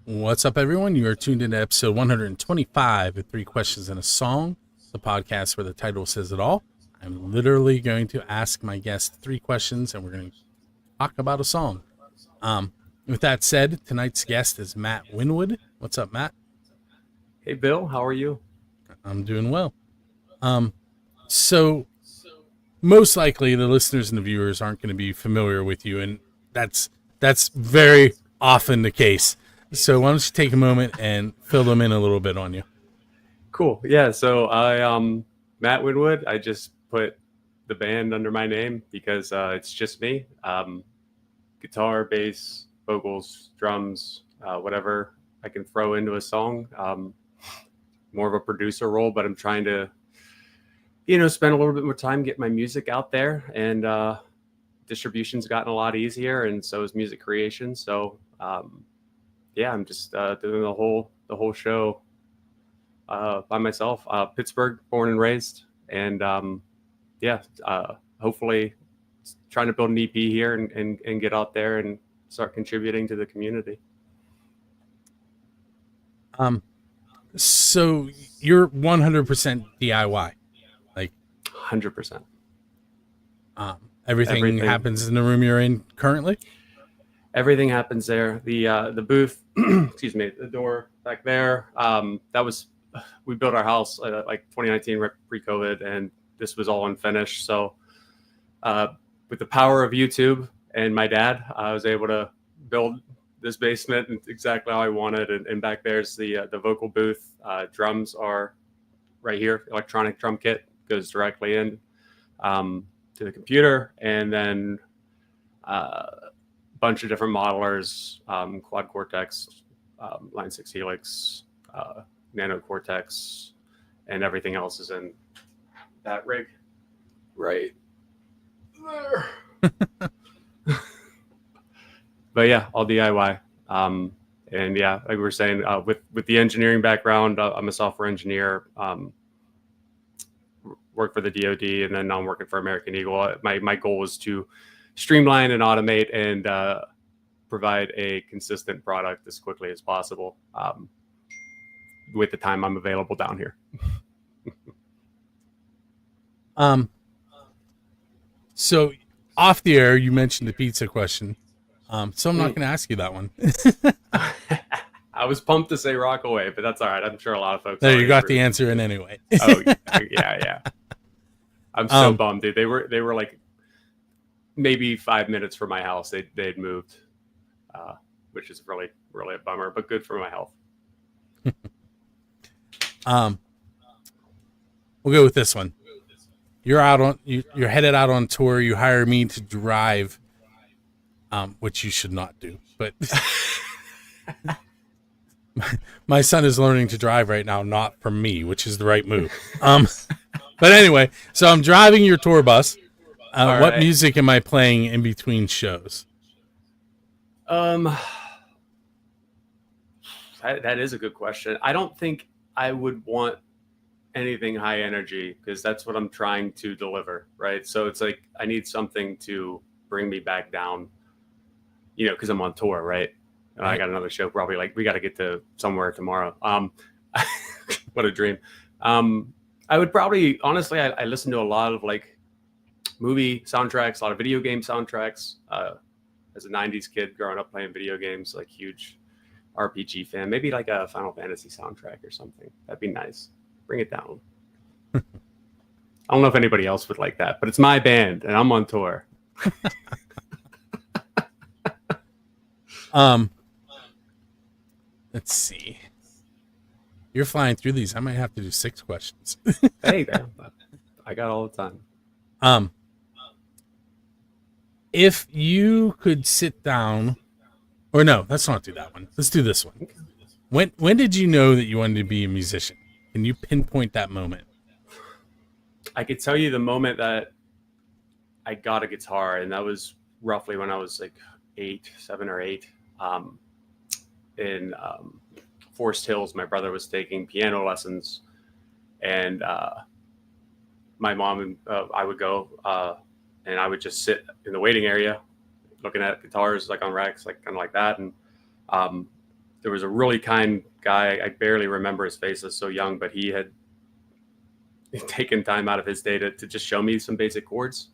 What's up, everyone? You are tuned into episode 125 of Three Questions and a Song, the podcast where the title says it all. I'm literally going to ask my guest three questions, and we're going to talk about a song. With that said, tonight's guest is Matt Winwood. What's up, Matt? Hey, Bill, how are you? I'm doing well. So most likely the listeners and the viewers aren't going to be familiar with you, and that's very often the case. So why don't you take a moment and fill them in a little bit on you? Cool. Yeah, so Matt Winwood. I just put the band under my name because it's just me. Guitar, bass, vocals, drums, whatever I can throw into a song. More of a producer role, but I'm trying to, spend a little bit more time getting my music out there, and distribution's gotten a lot easier, and so is music creation. So I'm just doing the whole show by myself. Pittsburgh, born and raised, and hopefully trying to build an EP here and get out there and start contributing to the community. So you're 100% DIY, like 100%. Everything happens in the room you're in currently. Everything happens there. The booth, excuse me, the door back there. We built our house like 2019, right pre-COVID, and this was all unfinished. So with the power of YouTube and my dad, I was able to build this basement exactly how I wanted. And back there's the vocal booth. Drums are right here. Electronic drum kit goes directly in to the computer, and then bunch of different modelers, Quad Cortex, Line 6 Helix, Nano Cortex, and everything else is in that rig right there. But yeah, all DIY. And yeah, like we were saying, with the engineering background, I'm a software engineer, work for the DoD, and then now I'm working for American Eagle. My goal is to streamline and automate and provide a consistent product as quickly as possible with the time I'm available down here. So off the air, you mentioned the pizza question. So I'm not going to ask you that one. I was pumped to say Rockaway, but that's all right. I'm sure a lot of folks. No, you got the answer in anyway. Oh yeah. I'm so bummed, dude. They were like maybe 5 minutes from my house. They'd moved, which is really, really a bummer, but good for my health. We'll go with this one. You're headed out on tour. You hire me to drive, which you should not do. But my son is learning to drive right now, not from me, which is the right move. But anyway, so I'm driving your tour bus. What music am I playing in between shows? That is a good question. I don't think I would want anything high energy because that's what I'm trying to deliver, right? So it's like I need something to bring me back down, because I'm on tour, right? And I got another show probably, like we got to get to somewhere tomorrow. What a dream. I would probably, honestly, I listen to a lot of like movie soundtracks, a lot of video game soundtracks. As a 90s kid growing up playing video games, like huge RPG fan, maybe like a Final Fantasy soundtrack or something. That'd be nice. Bring it down. I don't know if anybody else would like that, but it's my band and I'm on tour. Let's see. You're flying through these. I might have to do 6 questions. Hey, I got all the time. If you could sit down, or no, let's not do that one. Let's do this one. When did you know that you wanted to be a musician? Can you pinpoint that moment? I could tell you the moment that I got a guitar, and that was roughly when I was like 7 or 8. In Forest Hills, my brother was taking piano lessons, and my mom and I would go, and I would just sit in the waiting area looking at guitars like on racks, like kind of like that. And there was a really kind guy. I barely remember his face. I was so young, but he had taken time out of his day to just show me some basic chords.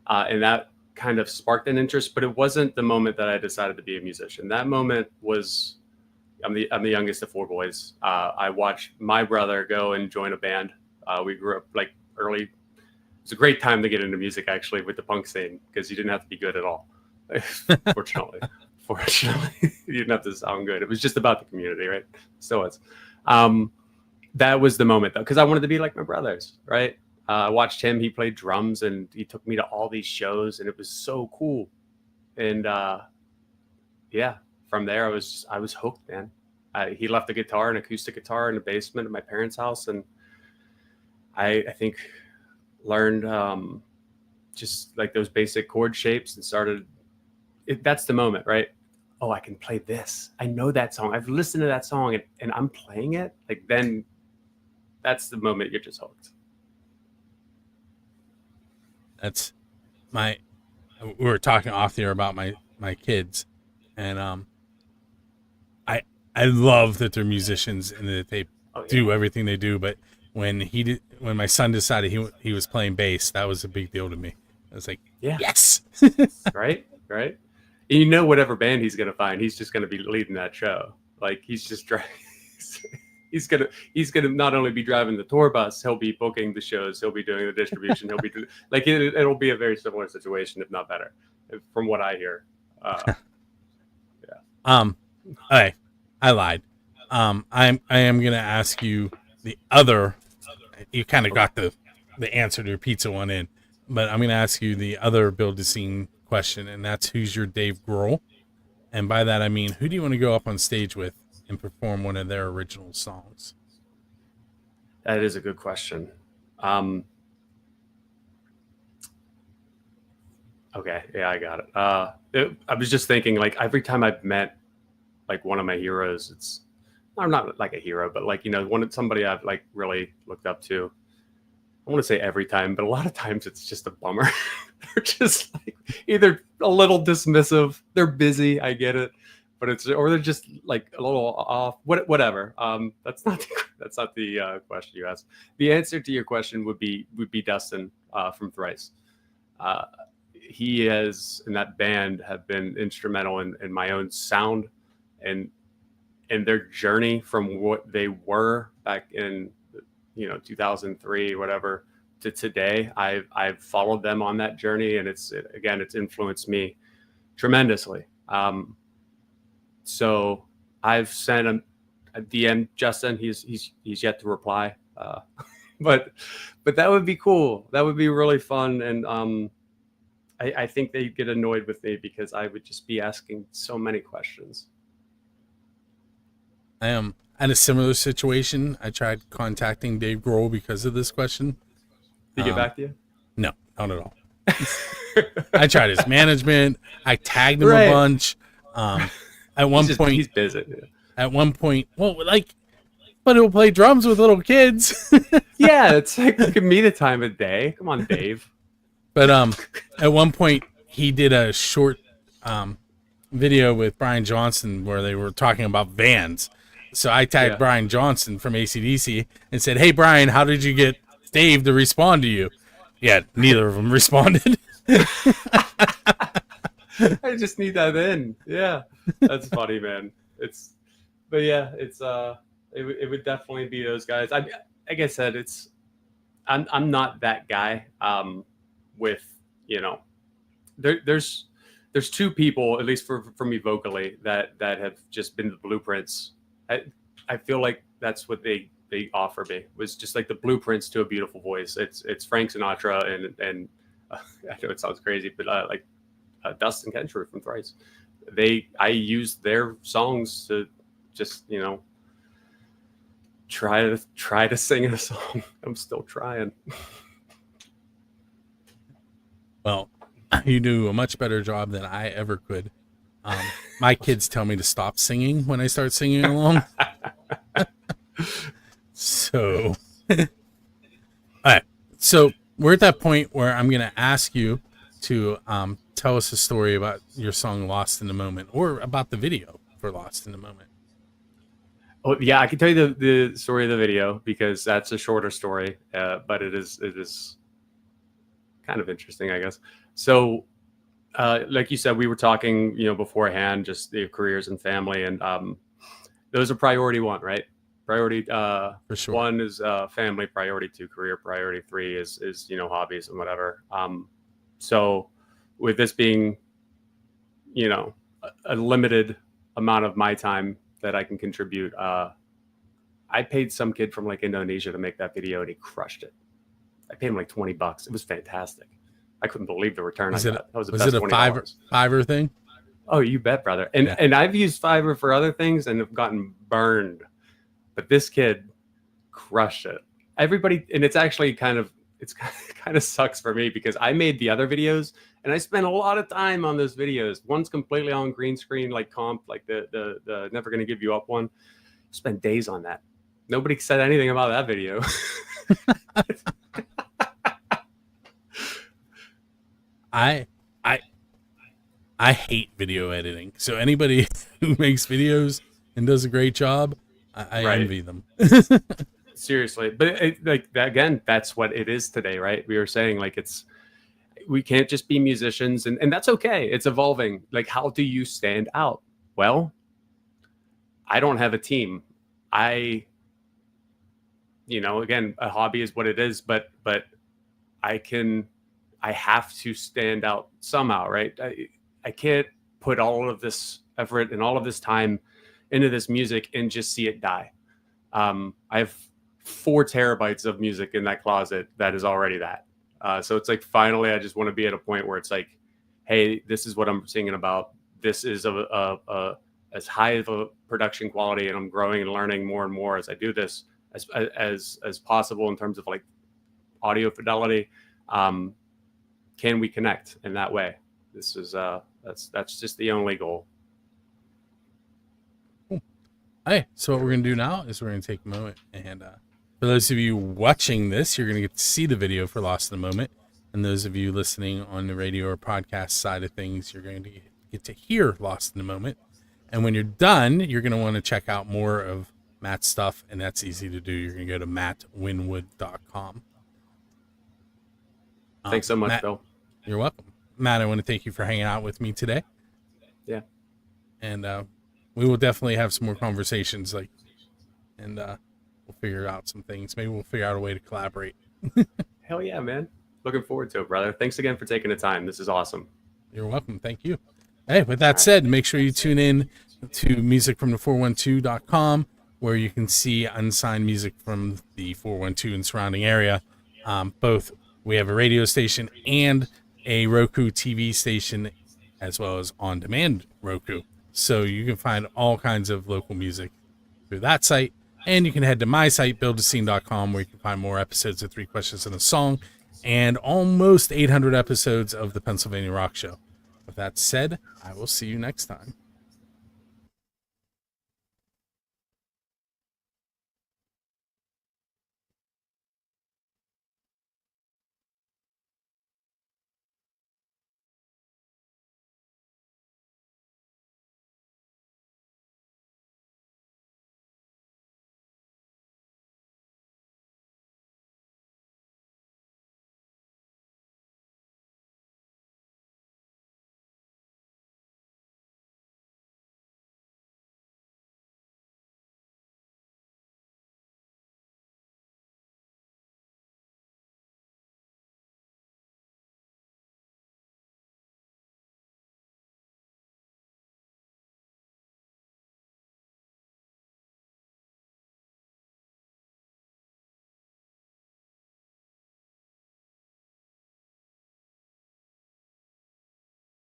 And that kind of sparked an interest, but it wasn't the moment that I decided to be a musician. That moment was, I'm the youngest of four boys. I watched my brother go and join a band. We grew up like early. It was a great time to get into music, actually, with the punk scene, because you didn't have to be good at all. Fortunately, you didn't have to sound good. It was just about the community, right? Still was. That was the moment, though, because I wanted to be like my brothers, right? I watched him. He played drums, and he took me to all these shows, and it was so cool. And yeah, from there, I was hooked, man. He left a guitar, an acoustic guitar, in the basement of my parents' house, and I think learned just like those basic chord shapes and started. That's the moment, right? Oh, I can play this. I know that song. I've listened to that song, and I'm playing it. Like, then that's the moment you're just hooked. That's we were talking off the air about my kids, and I love that they're musicians and that they do everything they do. But when my son decided he was playing bass, that was a big deal to me. I was like, yes, right. And you know, whatever band he's gonna find, he's just gonna be leading that show. Like, he's just driving. He's gonna not only be driving the tour bus, he'll be booking the shows, he'll be doing the distribution, he'll be like it'll be a very similar situation, if not better, from what I hear. Okay, I lied. I am gonna ask you the other. You kind of got the answer to your pizza one in, but I'm gonna ask you the other build a scene question, and that's who's your Dave Grohl, and by that I mean who do you want to go up on stage with and perform one of their original songs? That is a good question. Okay, yeah, I got it. I was just thinking, like, every time I've met like one of my heroes, I'm not like a hero, but like, somebody I've like really looked up to. I want to say every time, but a lot of times it's just a bummer. They're just like either a little dismissive, they're busy, I get it, but or they're just like a little off. Whatever. That's not the question you asked. The answer to your question would be Dustin from Thrice. He has, in that band, have been instrumental in my own sound and their journey from what they were back in 2003 or whatever to today. I've followed them on that journey, and it's influenced me tremendously. So I've sent a DM Justin. He's yet to reply, but that would be cool. That would be really fun, and I think they'd get annoyed with me because I would just be asking so many questions. I am in a similar situation. I tried contacting Dave Grohl because of this question. Did he get back to you? No, not at all. I tried his management. I tagged him a bunch. At one point, he's busy. At one point, but he'll play drums with little kids. Yeah, it's like, give me the time of day. Come on, Dave. But at one point, he did a short video with Brian Johnson where they were talking about vans. So I tagged Brian Johnson from AC/DC and said, "Hey, Brian, how did you get Dave to respond to you?" Yeah, neither of them responded. I just need that in. Yeah, that's funny, man. It would definitely be those guys. Like I said, I'm not that guy. With there's two people, at least for me vocally, that have just been the blueprints. I feel like that's what they offer me, was just like the blueprints to a beautiful voice. It's Frank Sinatra and I know it sounds crazy, but like Dustin Kensrue from Thrice. I used their songs to just try to sing a song. I'm still trying. Well, you do a much better job than I ever could. My kids tell me to stop singing when I start singing along. So, all right. So we're at that point where I'm going to ask you to tell us a story about your song "Lost in the Moment," or about the video for "Lost in the Moment." Oh yeah, I can tell you the story of the video because that's a shorter story, but it is kind of interesting, I guess. So, like you said, we were talking, beforehand, just the careers and family, and those are priority one, right? Priority For sure. one is family. Priority two, career. Priority three is hobbies and whatever. So, with this being, a limited amount of my time that I can contribute, I paid some kid from like Indonesia to make that video, and he crushed it. I paid him like $20. It was fantastic. I couldn't believe the return I got. That was the best it a $20. Fiverr thing? Oh, you bet, brother. And I've used Fiverr for other things and have gotten burned, but this kid crushed it. Everybody, and it's actually kind of sucks for me because I made the other videos and I spent a lot of time on those videos. One's completely on green screen, like comp, like the Never Gonna Give You Up one. Spent days on that. Nobody said anything about that video. I hate video editing. So anybody who makes videos and does a great job, I Right. envy them. Seriously, but again, that's what it is today, right? We were saying like we can't just be musicians, and that's okay. It's evolving. Like, how do you stand out? Well, I don't have a team. Again, a hobby is what it is, but I have to stand out somehow, right? I can't put all of this effort and all of this time into this music and just see it die. I have 4 terabytes of music in that closet that is already that. So it's like, finally, I just want to be at a point where it's like, hey, this is what I'm singing about. This is as high of a production quality, and I'm growing and learning more and more as I do this as possible in terms of like audio fidelity. Can we connect in that way? This is that's just the only goal. Hey, so what we're going to do now is we're going to take a moment, and for those of you watching this, you're going to get to see the video for Lost in a Moment, and those of you listening on the radio or podcast side of things, you're going to get to hear Lost in a Moment. And when you're done, you're going to want to check out more of Matt's stuff, and that's easy to do. You're going to go to mattwinwood.com. Thanks so much, Matt, Bill. You're welcome. Matt, I want to thank you for hanging out with me today. Yeah. And we will definitely have some more conversations, and we'll figure out some things. Maybe we'll figure out a way to collaborate. Hell yeah, man. Looking forward to it, brother. Thanks again for taking the time. This is awesome. You're welcome. Thank you. Hey, with that said, make sure you tune in to musicfromthe412.com, where you can see unsigned music from the 412 and surrounding area. Both, we have a radio station and a Roku TV station, as well as on-demand Roku. So you can find all kinds of local music through that site. And you can head to my site, buildascene.com, where you can find more episodes of 3 Questions and a Song and almost 800 episodes of the Pennsylvania Rock Show. With that said, I will see you next time.